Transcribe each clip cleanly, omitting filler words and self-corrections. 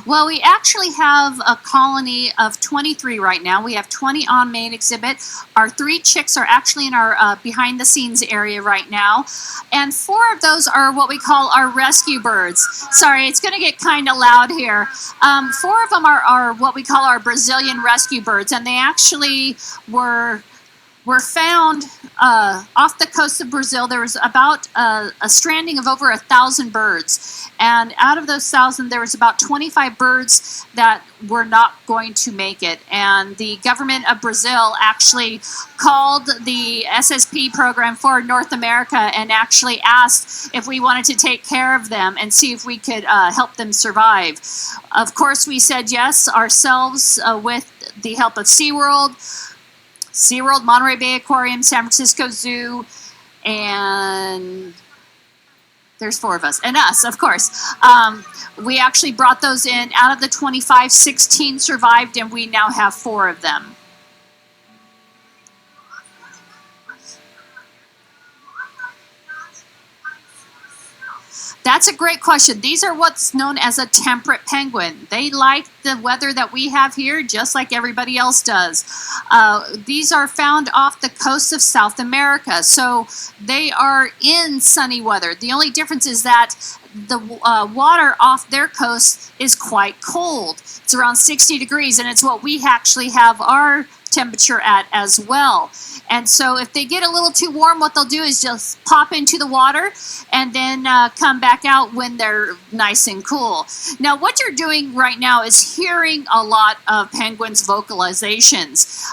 Well, we actually have a colony of 23 right now. We have 20 on main exhibit. Our 3 chicks are actually in our behind the scenes area right now. And 4 of those are what we call our rescue birds. Sorry, it's going to get kind of loud here. 4 of them are what we call our Brazilian rescue birds. And they actually were found off the coast of Brazil. There was about a stranding of over 1,000 birds. And out of those 1,000, there was about 25 birds that were not going to make it. And the government of Brazil actually called the SSP program for North America and actually asked if we wanted to take care of them and see if we could help them survive. Of course, we said yes ourselves with the help of SeaWorld, Monterey Bay Aquarium, San Francisco Zoo, and there's 4 of us, and us, of course. We actually brought those in. Out of the 25, 16 survived, and we now have 4 of them. That's a great question. These are what's known as a temperate penguin. They like the weather that we have here, just like everybody else does. These are found off the coast of South America, so they are in sunny weather. The only difference is that the water off their coast is quite cold. It's around 60 degrees, and it's what we actually have our temperature at as well. And so if they get a little too warm, what they'll do is just pop into the water and then come back out when they're nice and cool. Now, what you're doing right now is hearing a lot of penguins' vocalizations.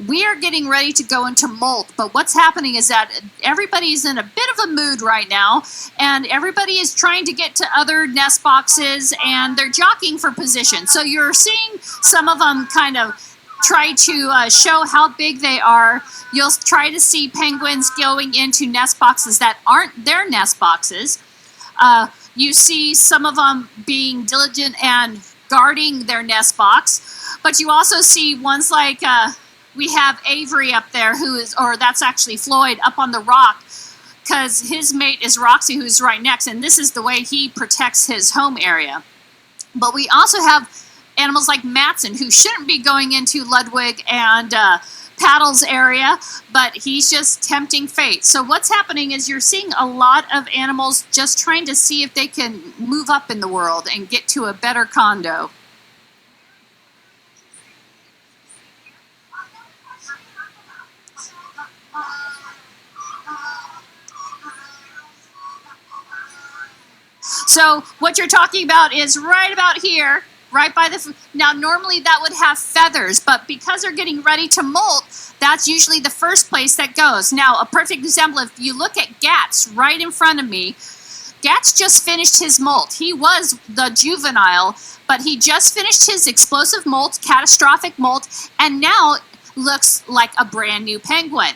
We are getting ready to go into molt, but what's happening is that everybody's in a bit of a mood right now, and everybody is trying to get to other nest boxes, and they're jockeying for position. So you're seeing some of them kind of try to show how big they are. You'll try to see penguins going into nest boxes that aren't their nest boxes. You see some of them being diligent and guarding their nest box, but you also see ones like we have Avery up there, or that's actually Floyd up on the rock, because his mate is Roxy, who's right next, and this is the way he protects his home area. But we also have animals like Matson, who shouldn't be going into Ludwig and Paddle's area, but he's just tempting fate. So what's happening is you're seeing a lot of animals just trying to see if they can move up in the world and get to a better condo. So what you're talking about is right about here, right by now normally that would have feathers, but because they're getting ready to molt, that's usually the first place that goes. Now, a perfect example, if you look at Gats right in front of me, Gats just finished his molt. He was the juvenile, but he just finished his explosive molt, catastrophic molt, and now looks like a brand new penguin.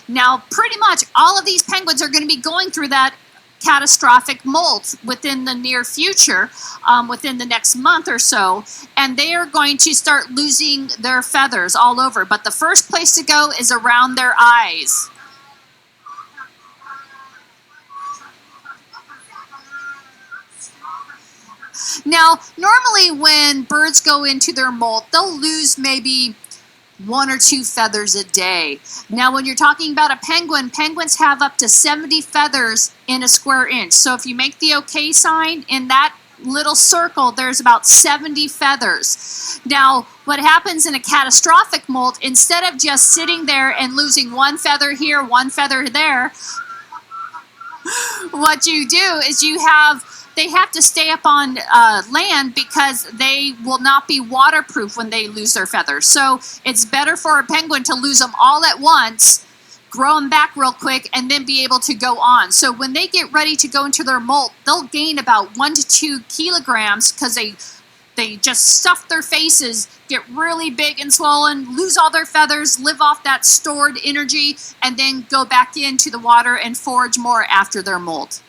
Now, pretty much all of these penguins are going to be going through that catastrophic molt within the near future, within the next month or so, and they are going to start losing their feathers all over. But the first place to go is around their eyes. Now, normally when birds go into their molt, they'll lose maybe 1 or 2 feathers a day. Now, when you're talking about a penguin, penguins have up to 70 feathers in a square inch. So if you make the OK sign in that little circle, there's about 70 feathers. Now, what happens in a catastrophic molt, instead of just sitting there and losing 1 feather here, 1 feather there, what you do is they have to stay up on land because they will not be waterproof when they lose their feathers. So it's better for a penguin to lose them all at once, grow them back real quick, and then be able to go on. So when they get ready to go into their molt, they'll gain about 1 to 2 kilograms because they just stuff their faces, get really big and swollen, lose all their feathers, live off that stored energy, and then go back into the water and forage more after their molt.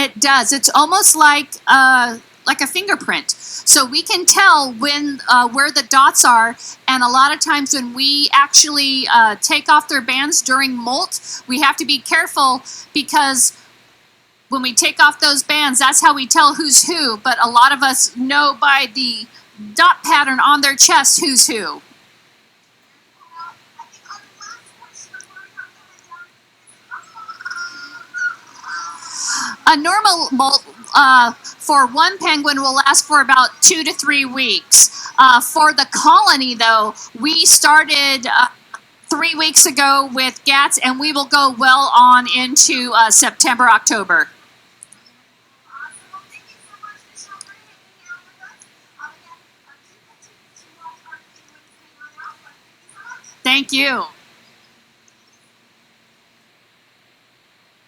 It does. It's almost like like a fingerprint. So we can tell when where the dots are, and a lot of times when we actually take off their bands during molt, we have to be careful because when we take off those bands, that's how we tell who's who. But a lot of us know by the dot pattern on their chest who's who. A normal molt for one penguin will last for about 2 to 3 weeks. For the colony, though, we started 3 weeks ago with GATS, and we will go well on into September, October. Thank you.